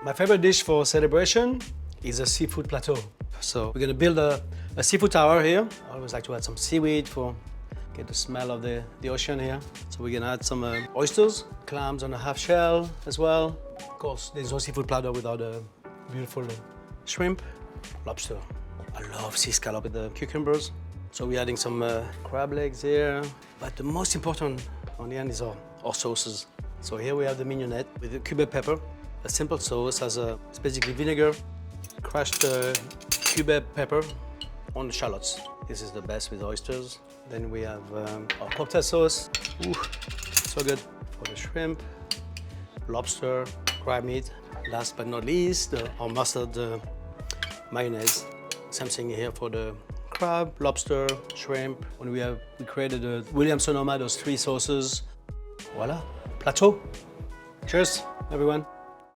My favorite dish for celebration is a seafood plateau. So we're gonna build a seafood tower here. I always like to add some seaweed for get the smell of the ocean here. So we're gonna add some oysters, clams on a half shell as well. Of course, there's no seafood platter without a beautiful shrimp, lobster. I love sea scallop with the cucumbers. So we're adding some crab legs here. But the most important on the end is our sauces. So here we have the mignonette with the cubeb pepper. A simple sauce it's basically vinegar, crushed cubeb pepper on the shallots. This is the best with oysters. Then we have our cocktail sauce. Ooh, so good for the shrimp, lobster, crab meat. Last but not least, our mustard mayonnaise. Same thing here for the crab, lobster, shrimp. When we created the Williams Sonoma, those 3 sauces. Voila, plateau. Cheers, everyone.